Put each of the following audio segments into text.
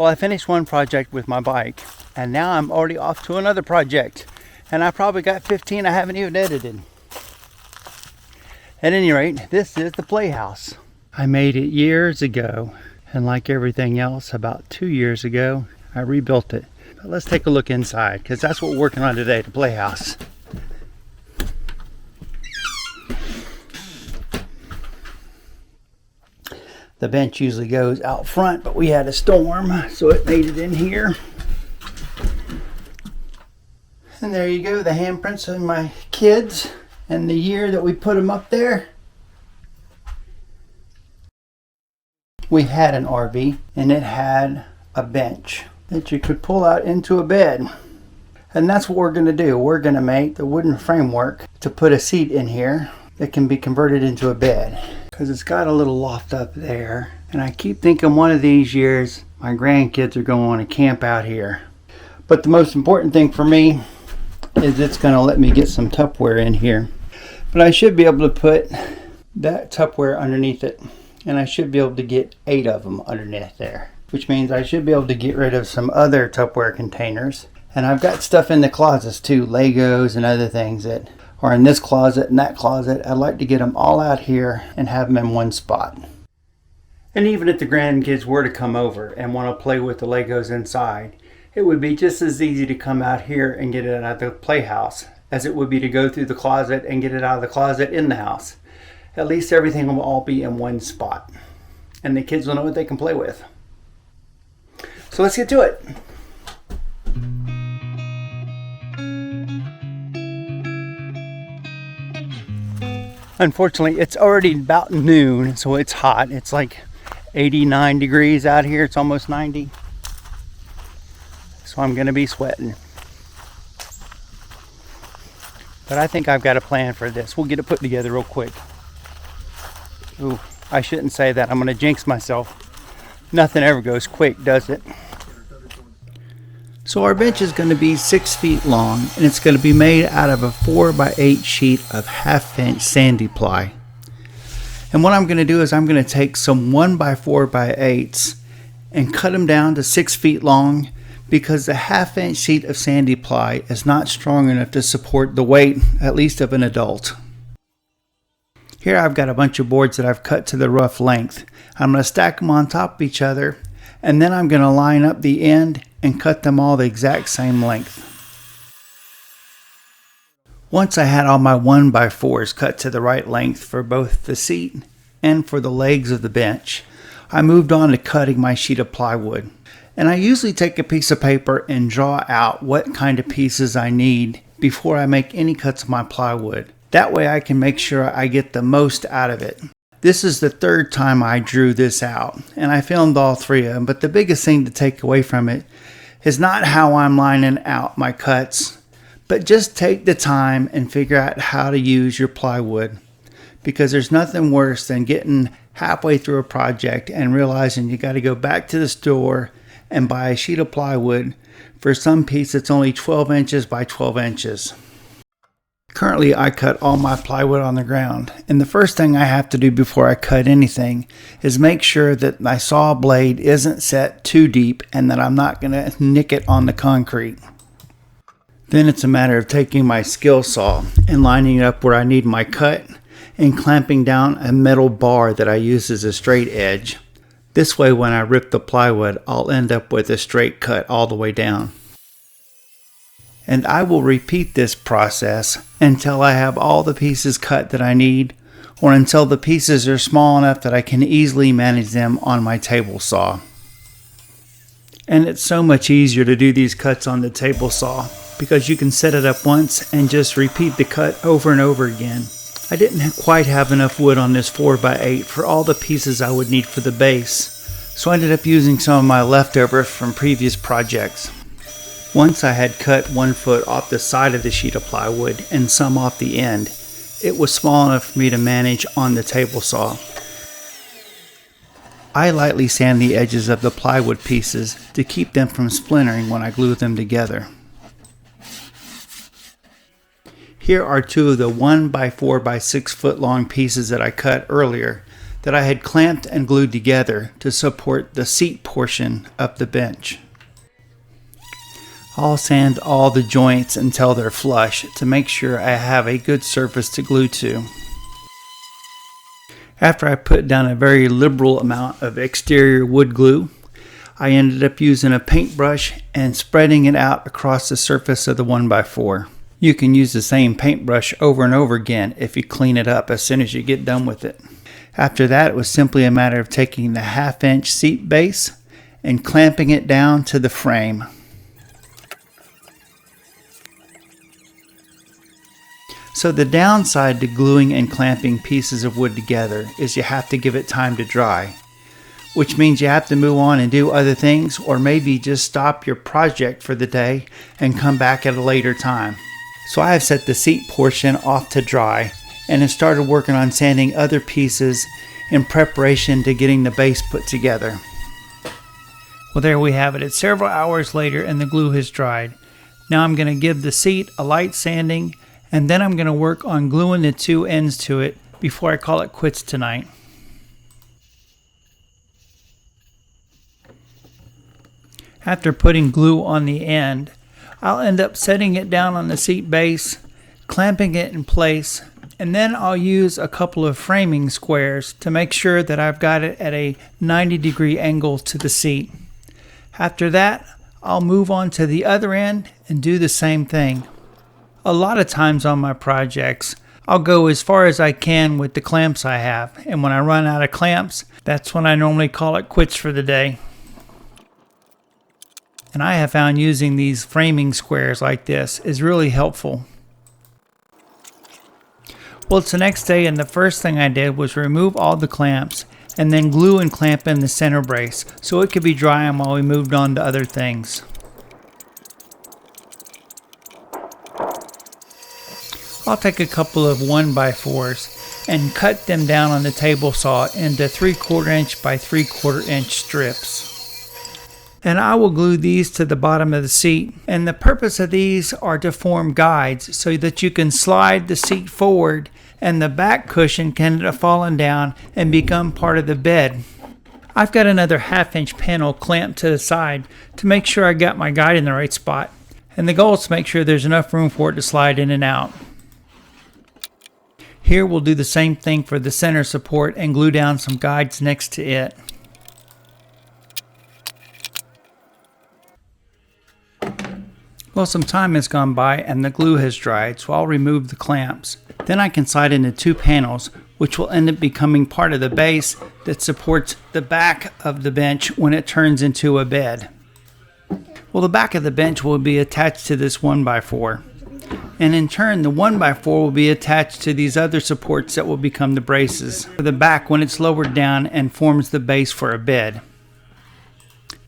Well, I finished one project with my bike, and now I'm already off to another project, and I probably got 15 I haven't even edited. At any rate, this is the playhouse. I made it years ago, and like everything else, about 2 years ago, I rebuilt it. But let's take a look inside, because that's what we're working on today, the playhouse. The bench usually goes out front, but we had a storm, so it made it in here. And there you go, the handprints of my kids and the year that we put them up there. We had an RV, and it had a bench that you could pull out into a bed. And that's what we're going to do. We're going to make the wooden framework to put a seat in here that can be converted into a bed. Because it's got a little loft up there. And I keep thinking one of these years my grandkids are going to want to camp out here. But the most important thing for me is it's going to let me get some Tupperware in here. But I should be able to put that Tupperware underneath it. And I should be able to get 8 of them underneath there. Which means I should be able to get rid of some other Tupperware containers. And I've got stuff in the closets too, Legos and other things that are in this closet and that closet. I'd like to get them all out here and have them in one spot. And even if the grandkids were to come over and want to play with the Legos inside, it would be just as easy to come out here and get it out of the playhouse as it would be to go through the closet and get it out of the closet in the house. At least everything will all be in one spot. And the kids will know what they can play with. So let's get to it. Unfortunately, it's already about noon, so it's hot. It's like 89 degrees out here. It's almost 90. So I'm going to be sweating. But I think I've got a plan for this. We'll get it put together real quick. Ooh, I shouldn't say that. I'm going to jinx myself. Nothing ever goes quick, does it? So our bench is going to be 6 feet long, and it's going to be made out of a 4x8 sheet of 1/2-inch sandy ply. And what I'm going to do is I'm going to take some 1x4x8s and cut them down to 6 feet long, because the 1/2-inch sheet of sandy ply is not strong enough to support the weight, at least of an adult. Here I've got a bunch of boards that I've cut to the rough length. I'm going to stack them on top of each other, and then I'm going to line up the end and cut them all the exact same length. Once I had all my 1x4s cut to the right length for both the seat and for the legs of the bench, I moved on to cutting my sheet of plywood. And I usually take a piece of paper and draw out what kind of pieces I need before I make any cuts of my plywood. That way I can make sure I get the most out of it. This is the 3rd time I drew this out, and I filmed all 3 of them, but the biggest thing to take away from it is not how I'm lining out my cuts, but just take the time and figure out how to use your plywood, because there's nothing worse than getting halfway through a project and realizing you got to go back to the store and buy a sheet of plywood for some piece that's only 12 inches by 12 inches. Currently, I cut all my plywood on the ground, and the first thing I have to do before I cut anything is make sure that my saw blade isn't set too deep and that I'm not going to nick it on the concrete. Then it's a matter of taking my skill saw and lining it up where I need my cut and clamping down a metal bar that I use as a straight edge. This way, when I rip the plywood, I'll end up with a straight cut all the way down. And I will repeat this process until I have all the pieces cut that I need, or until the pieces are small enough that I can easily manage them on my table saw. And it's so much easier to do these cuts on the table saw, because you can set it up once and just repeat the cut over and over again. I didn't quite have enough wood on this 4x8 for all the pieces I would need for the base, so I ended up using some of my leftovers from previous projects. Once I had cut 1 foot off the side of the sheet of plywood and some off the end, it was small enough for me to manage on the table saw. I lightly sand the edges of the plywood pieces to keep them from splintering when I glue them together. Here are 2 of the 1x4x6 foot long pieces that I cut earlier that I had clamped and glued together to support the seat portion of the bench. I'll sand all the joints until they're flush to make sure I have a good surface to glue to. After I put down a very liberal amount of exterior wood glue, I ended up using a paintbrush and spreading it out across the surface of the 1x4. You can use the same paintbrush over and over again if you clean it up as soon as you get done with it. After that, it was simply a matter of taking the 1/2-inch seat base and clamping it down to the frame. So the downside to gluing and clamping pieces of wood together is you have to give it time to dry, which means you have to move on and do other things, or maybe just stop your project for the day and come back at a later time. So I have set the seat portion off to dry and have started working on sanding other pieces in preparation to getting the base put together. Well, there we have it. It's several hours later and the glue has dried. Now I'm going to give the seat a light sanding, and then I'm going to work on gluing the two ends to it before I call it quits tonight. After putting glue on the end, I'll end up setting it down on the seat base, clamping it in place, and then I'll use a couple of framing squares to make sure that I've got it at a 90-degree angle to the seat. After that, I'll move on to the other end and do the same thing. A lot of times on my projects, I'll go as far as I can with the clamps I have, and when I run out of clamps, that's when I normally call it quits for the day. And I have found using these framing squares like this is really helpful. Well, it's the next day, and the first thing I did was remove all the clamps and then glue and clamp in the center brace so it could be drying while we moved on to other things. I'll take a couple of 1x4s and cut them down on the table saw into 3/4 inch by 3/4 inch strips. And I will glue these to the bottom of the seat, and the purpose of these are to form guides so that you can slide the seat forward and the back cushion can end up falling down and become part of the bed. I've got another 1/2-inch panel clamped to the side to make sure I got my guide in the right spot, and the goal is to make sure there's enough room for it to slide in and out. Here we'll do the same thing for the center support and glue down some guides next to it. Well, some time has gone by and the glue has dried, so I'll remove the clamps. Then I can slide into two panels, which will end up becoming part of the base that supports the back of the bench when it turns into a bed. Well, the back of the bench will be attached to this 1x4. And in turn, the 1x4 will be attached to these other supports that will become the braces for the back when it's lowered down and forms the base for a bed.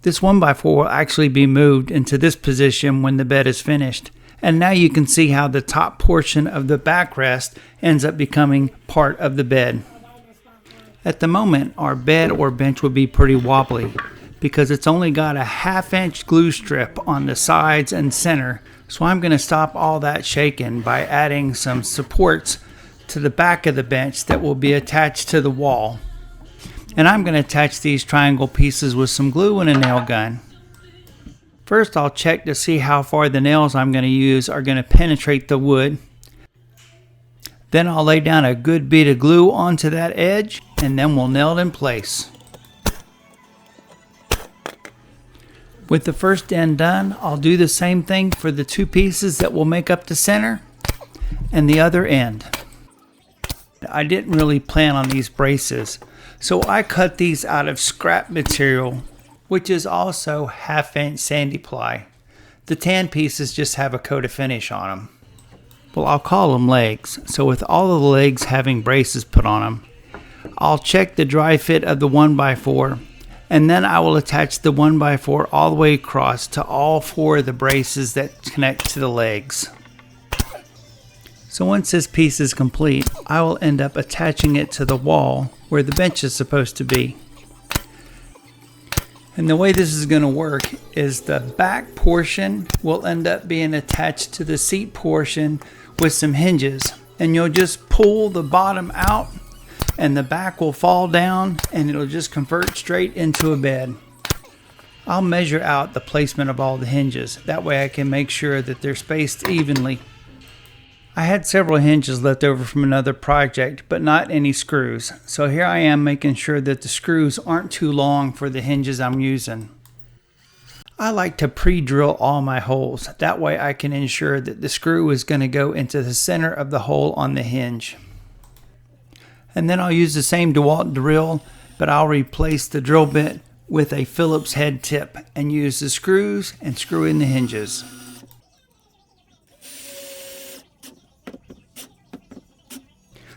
This 1x4 will actually be moved into this position when the bed is finished. And now you can see how the top portion of the backrest ends up becoming part of the bed. At the moment, our bed or bench would be pretty wobbly because it's only got a 1/2-inch glue strip on the sides and center. So I'm going to stop all that shaking by adding some supports to the back of the bench that will be attached to the wall. And I'm going to attach these triangle pieces with some glue and a nail gun. First, I'll check to see how far the nails I'm going to use are going to penetrate the wood. Then I'll lay down a good bead of glue onto that edge, and then we'll nail it in place. With the first end done, I'll do the same thing for the two pieces that will make up the center and the other end. I didn't really plan on these braces, so I cut these out of scrap material, which is also 1/2-inch sandy ply. The tan pieces just have a coat of finish on them. Well, I'll call them legs, so with all of the legs having braces put on them, I'll check the dry fit of the 1x4, and then I will attach the 1x4 all the way across to all four of the braces that connect to the legs. So once this piece is complete, I will end up attaching it to the wall where the bench is supposed to be. And the way this is going to work is the back portion will end up being attached to the seat portion with some hinges. And you'll just pull the bottom out and the back will fall down and it'll just convert straight into a bed. I'll measure out the placement of all the hinges. That way I can make sure that they're spaced evenly. I had several hinges left over from another project, but not any screws. So here I am making sure that the screws aren't too long for the hinges I'm using. I like to pre-drill all my holes. That way I can ensure that the screw is going to go into the center of the hole on the hinge. And then I'll use the same DeWalt drill, but I'll replace the drill bit with a Phillips head tip and use the screws and screw in the hinges.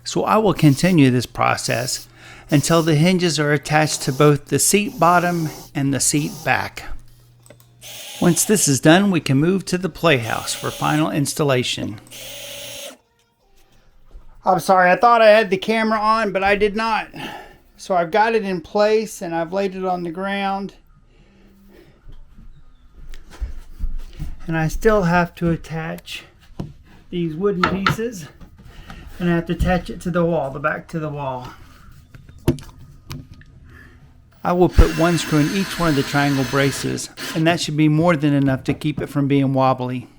So I will continue this process until the hinges are attached to both the seat bottom and the seat back. Once this is done, we can move to the playhouse for final installation. I'm sorry, I thought I had the camera on, but I did not. So I've got it in place and I've laid it on the ground. And I still have to attach these wooden pieces. And I have to attach it to the wall, the back to the wall. I will put one screw in each one of the triangle braces, and that should be more than enough to keep it from being wobbly.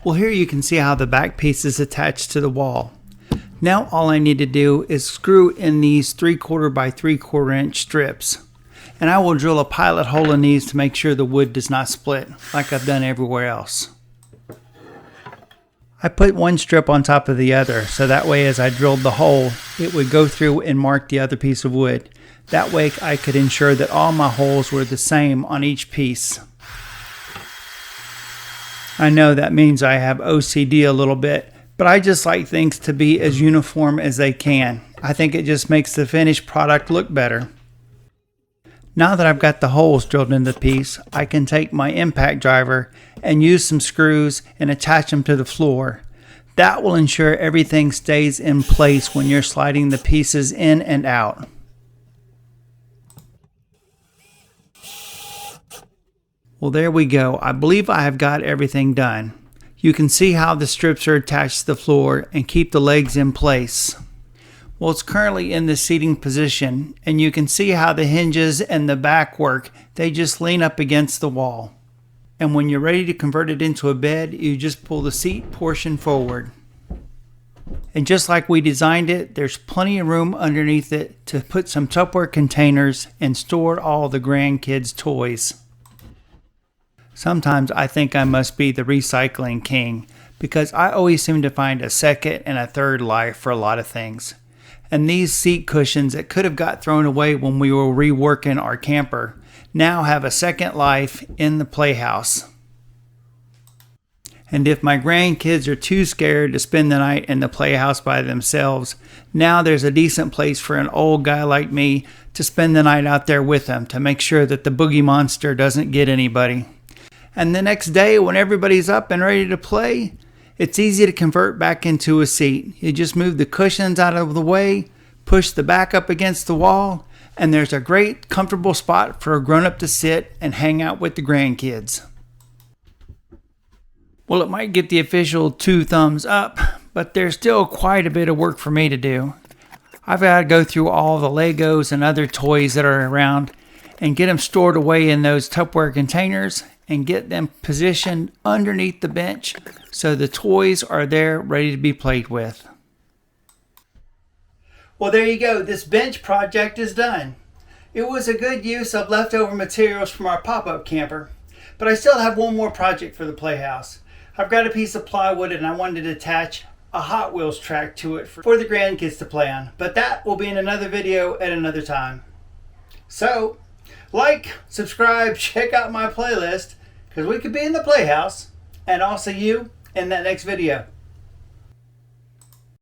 Well, here you can see how the back piece is attached to the wall. Now all I need to do is screw in these 3/4 by 3/4 inch strips. And I will drill a pilot hole in these to make sure the wood does not split like I've done everywhere else. I put one strip on top of the other, so that way as I drilled the hole, it would go through and mark the other piece of wood. That way I could ensure that all my holes were the same on each piece. I know that means I have OCD a little bit, but I just like things to be as uniform as they can. I think it just makes the finished product look better. Now that I've got the holes drilled into the piece, I can take my impact driver and use some screws and attach them to the floor. That will ensure everything stays in place when you're sliding the pieces in and out. Well, there we go. I believe I have got everything done. You can see how the strips are attached to the floor and keep the legs in place. Well, it's currently in the seating position, and you can see how the hinges and the back work. They just lean up against the wall. And when you're ready to convert it into a bed, you just pull the seat portion forward. And just like we designed it, there's plenty of room underneath it to put some Tupperware containers and store all the grandkids' toys. Sometimes I think I must be the recycling king, because I always seem to find a second and a third life for a lot of things. And these seat cushions that could have got thrown away when we were reworking our camper now have a second life in the playhouse. And if my grandkids are too scared to spend the night in the playhouse by themselves, now there's a decent place for an old guy like me to spend the night out there with them to make sure that the boogie monster doesn't get anybody. And the next day when everybody's up and ready to play, it's easy to convert back into a seat. You just move the cushions out of the way, push the back up against the wall, and there's a great comfortable spot for a grown-up to sit and hang out with the grandkids. Well, it might get the official 2 thumbs up, but there's still quite a bit of work for me to do. I've got to go through all the Legos and other toys that are around and get them stored away in those Tupperware containers and get them positioned underneath the bench so the toys are there ready to be played with. Well, there you go. This bench project is done. It was a good use of leftover materials from our pop-up camper, but I still have one more project for the playhouse. I've got a piece of plywood and I wanted to attach a Hot Wheels track to it for the grandkids to play on, but that will be in another video at another time. So, like, subscribe, check out my playlist, because we could be in the playhouse, and I'll see you in that next video.